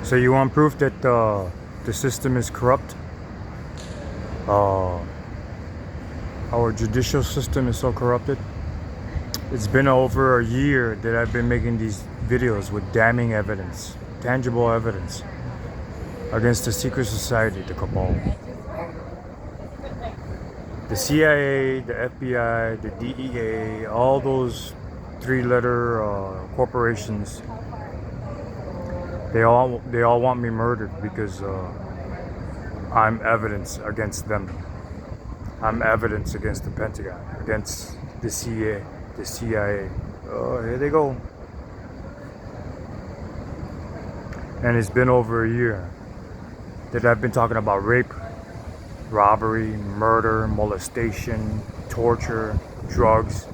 So you want proof that the system is corrupt? Uh, our judicial system is so corrupted. It's been over a year that I've been making these videos with damning evidence, tangible evidence, against the secret society, the cabal. The CIA, the FBI, the DEA, all those three-letter corporations, they all want me murdered because I'm evidence against them. I'm evidence against the Pentagon, against the CIA, the CIA. Oh, here they go. And it's been over a year that I've been talking about rape, robbery, murder, molestation, torture, drugs,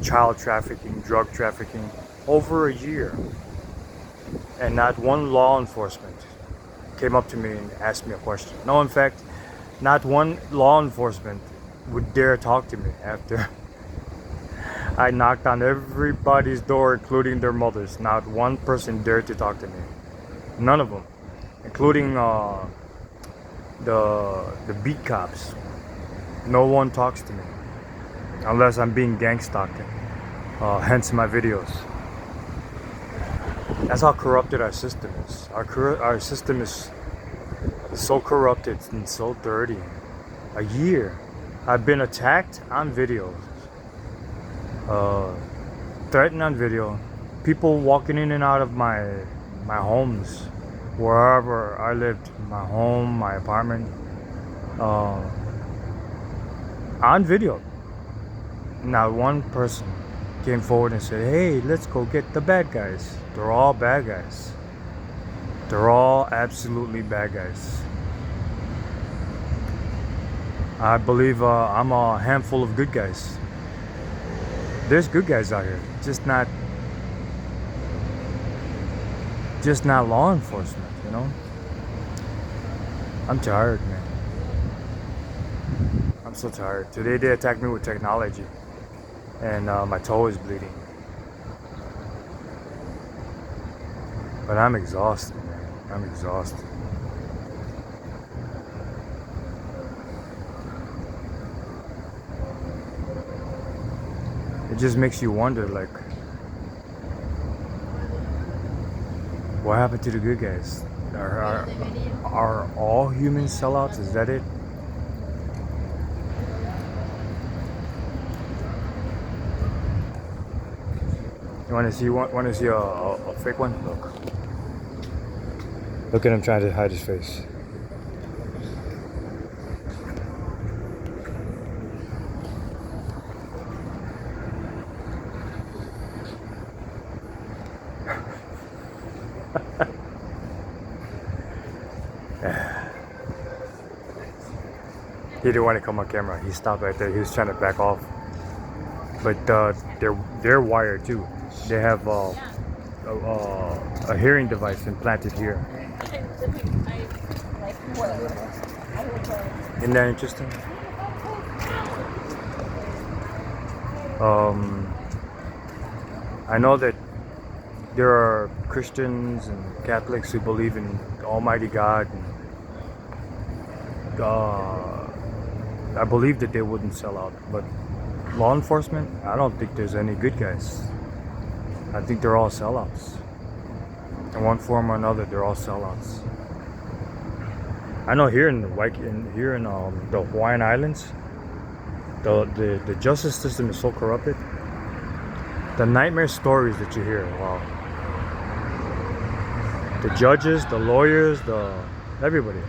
child trafficking, drug trafficking. Over a year. And not one law enforcement came up to me and asked me a question. No, in fact, not one law enforcement would dare talk to me after I knocked on everybody's door, including their mothers. Not one person dared to talk to me. None of them, including the beat cops. No one talks to me unless I'm being gang stalked. Hence my videos. That's how corrupted our system is. Our system is so corrupted and so dirty. A year, I've been attacked on video, threatened on video. People walking in and out of my homes, wherever I lived, my home, my apartment, on video. Not one person came forward and said, "Hey, let's go get the bad guys." They're all bad guys. They're all absolutely bad guys. I believe I'm a handful of good guys. There's good guys out here, just not law enforcement, you know? I'm tired, man. I'm so tired. Today they attacked me with technology, and my toe is bleeding. But I'm exhausted, man. I'm exhausted. It just makes you wonder, like, what happened to the good guys? Are all humans sellouts? Is that it? You want to see a fake one? Look at him trying to hide his face. He didn't want to come on camera. He stopped right there. He was trying to back off. But they're wired too. They have a hearing device implanted here. Isn't that interesting? I know that there are Christians and Catholics who believe in Almighty God. And, I believe that they wouldn't sell out, but law enforcement, I don't think there's any good guys. I think they're all sellouts. In one form or another, they're all sellouts. I know here in the Hawaiian Islands, the justice system is so corrupted. The nightmare stories that you hear, wow. The judges, the lawyers, everybody.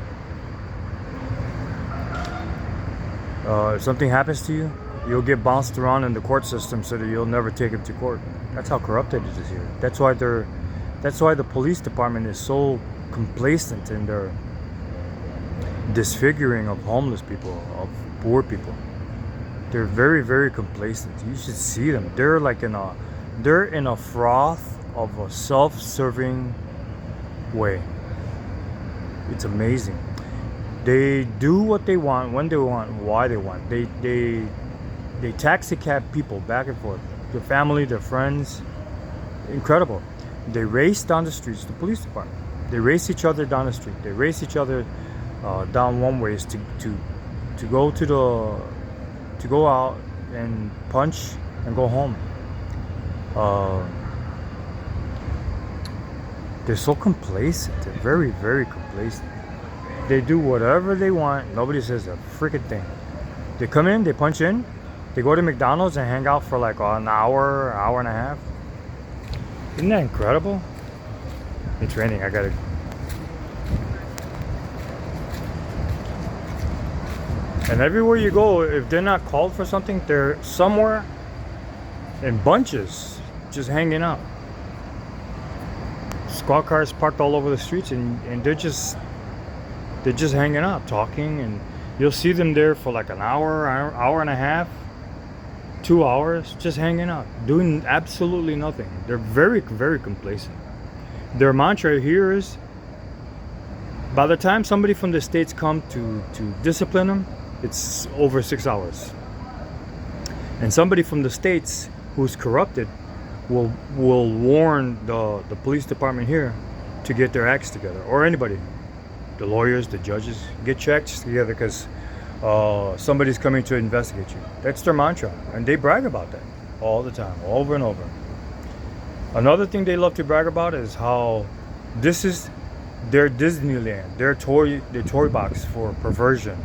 If something happens to you, you'll get bounced around in the court system so that you'll never take it to court. That's how corrupted it is here. That's why the police department is so complacent in their disfiguring of homeless people, of poor people. They're very, very complacent. You should see them. They're in a froth of a self-serving way. It's amazing. They do what they want, when they want, why they want. They taxi cab people back and forth. Their family, their friends. Incredible. They race down the streets, the police department. They race each other down the street. They race each other down one ways to go to go out and punch and go home. They're so complacent. They're very, very complacent. They do whatever they want. Nobody says a freaking thing. They come in, they punch in, they go to McDonald's and hang out for like an hour, hour and a half. Isn't that incredible? It's raining. I gotta. And everywhere you go, if they're not called for something, they're somewhere in bunches, just hanging out. Squad cars parked all over the streets, and they're just hanging out, talking, and you'll see them there for like an hour, hour and a half, 2 hours, just hanging out, doing absolutely nothing. They're very, very complacent. Their mantra here is, by the time somebody from the States come to discipline them, it's over 6 hours. And somebody from the States who's corrupted will warn the police department here to get their acts together, or anybody, the lawyers, the judges, get checks together because somebody's coming to investigate you. That's their mantra, and they brag about that all the time, over and over. Another thing they love to brag about is how this is their Disneyland, their toy box for perversion.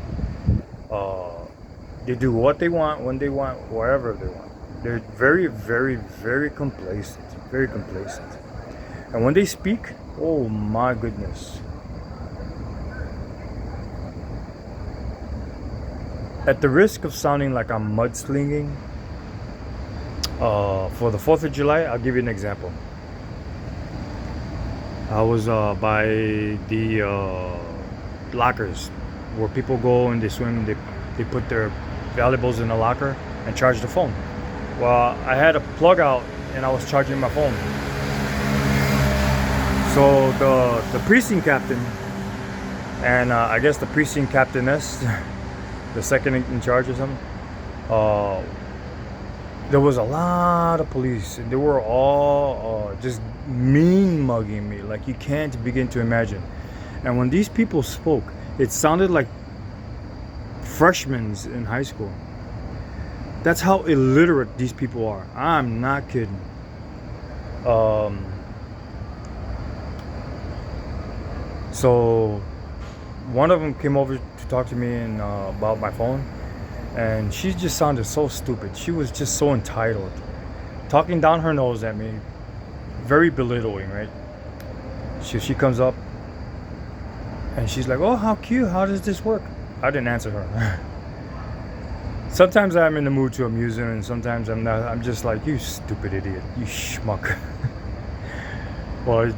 They do what they want, when they want, wherever they want. They're very, very, very complacent. Very complacent. And when they speak, oh my goodness. At the risk of sounding like I'm mudslinging, for the 4th of July, I'll give you an example. I was by the lockers where people go and they swim. They put their valuables in a locker and charge the phone. Well, I had a plug out and I was charging my phone. So the precinct captain and I guess the precinct captainess, the second in charge or something, there was a lot of police and they were all just mean mugging me like you can't begin to imagine. And when these people spoke, it sounded like freshmen in high school. That's how illiterate these people are. I'm not kidding. So one of them came over to talk to me and about my phone, and she just sounded so stupid. She was just so entitled, talking down her nose at me, very belittling, right? She comes up and she's like, "Oh, how cute, how does this work?" I didn't answer her. Sometimes I'm in the mood to amuse him, and sometimes I'm not. I'm just like, "You stupid idiot, you schmuck." Well,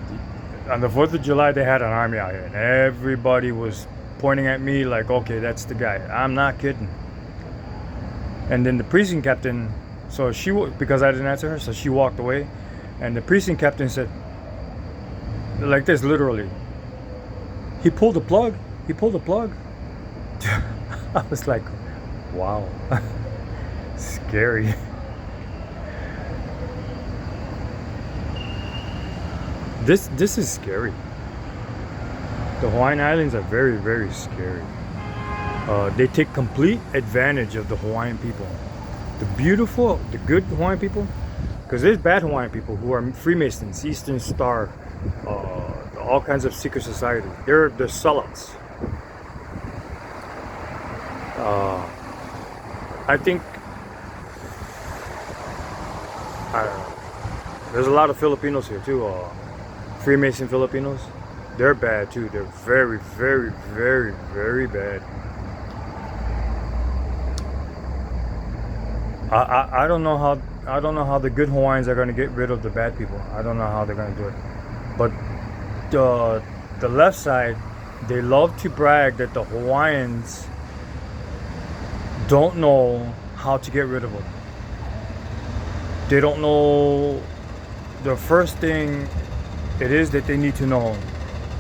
on the 4th of July, they had an army out here, and everybody was pointing at me like, "Okay, that's the guy." I'm not kidding. And then the precinct captain, so because I didn't answer her, so she walked away, and the precinct captain said, like this, literally, "He pulled the plug. He pulled the plug." I was like, wow. Scary. This is scary. The Hawaiian Islands are very, very scary. They take complete advantage of the Hawaiian people. The good Hawaiian people, because there's bad Hawaiian people who are Freemasons, Eastern Star, all kinds of secret societies. They're sellouts. I think, I don't know, there's a lot of Filipinos here too, Freemason Filipinos. They're bad too. They're very, very, very, very bad. I don't know how the good Hawaiians are going to get rid of the bad people. I don't know how they're going to do it. But the left side, they love to brag that the Hawaiians don't know how to get rid of them. They don't know the first thing it is that they need to know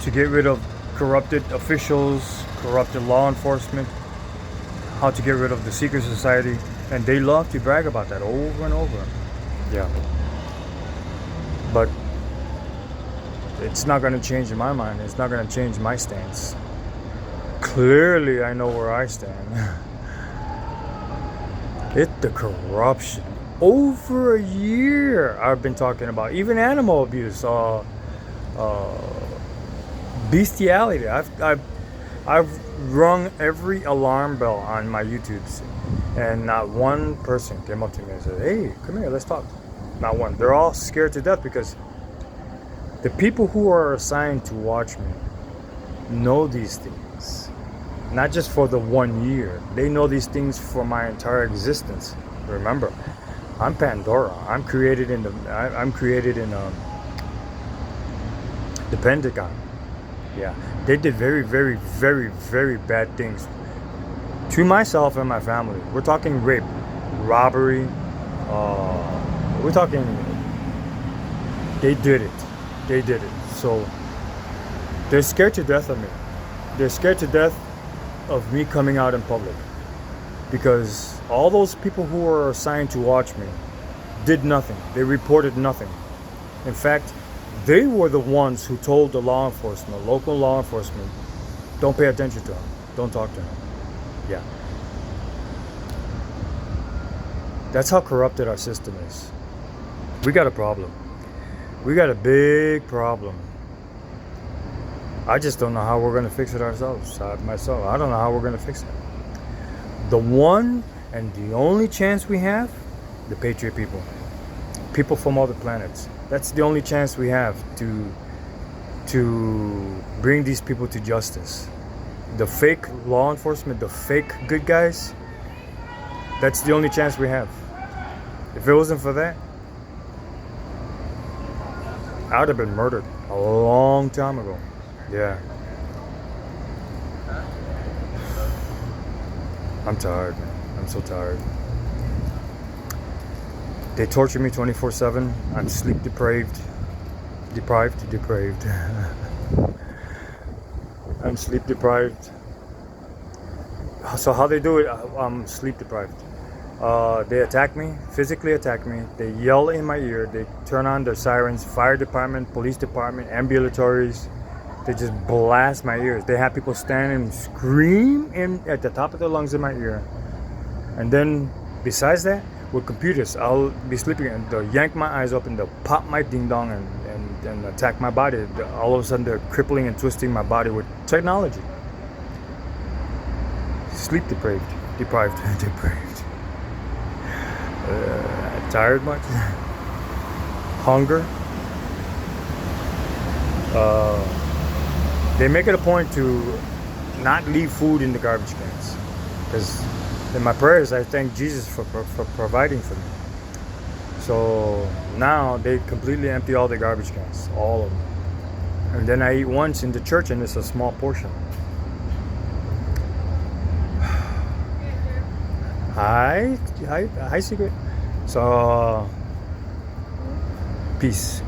to get rid of corrupted officials, corrupted law enforcement, how to get rid of the secret society, and they love to brag about that over and over. Yeah. But it's not going to change in my mind. It's not going to change my stance. Clearly, I know where I stand. It's the corruption. Over a year, I've been talking about even animal abuse, bestiality. I've rung every alarm bell on my YouTubes, and not one person came up to me and said, "Hey, come here, let's talk." Not one. They're all scared to death because the people who are assigned to watch me know these things. Not just for the 1 year. They know these things for my entire existence. Remember, I'm Pandora. I'm created in the Pentagon. Yeah, they did very, very, very, very bad things to myself and my family. We're talking rape, robbery. We're talking. They did it. They did it. So they're scared to death of me. They're scared to death of me coming out in public, because all those people who were assigned to watch me did nothing. They reported nothing. In fact, they were the ones who told the law enforcement, local law enforcement, don't pay attention to him. Don't talk to him. Yeah. That's how corrupted our system is. We got a problem. We got a big problem. I just don't know how we're going to fix it ourselves. Myself, I don't know how we're going to fix it. The one and the only chance we have, the Patriot people. People from other planets. That's the only chance we have to bring these people to justice. The fake law enforcement, the fake good guys, that's the only chance we have. If it wasn't for that, I would have been murdered a long time ago. Yeah. I'm tired, man. I'm so tired. They torture me 24/7. I'm sleep deprived. Deprived. I'm sleep deprived. So how they do it, I'm sleep deprived. They attack me, physically attack me. They yell in my ear. They turn on their sirens, fire department, police department, ambulatories. They just blast my ears. They have people stand and scream at the top of their lungs in my ear. And then, besides that, with computers, I'll be sleeping and they'll yank my eyes open, they'll pop my ding dong and attack my body. All of a sudden, they're crippling and twisting my body with technology. Sleep deprived. Tired much? Hunger? They make it a point to not leave food in the garbage cans, because in my prayers I thank Jesus for providing for me. So now they completely empty all the garbage cans, all of them, and then I eat once in the church and it's a small portion. Hi, Secret. So peace.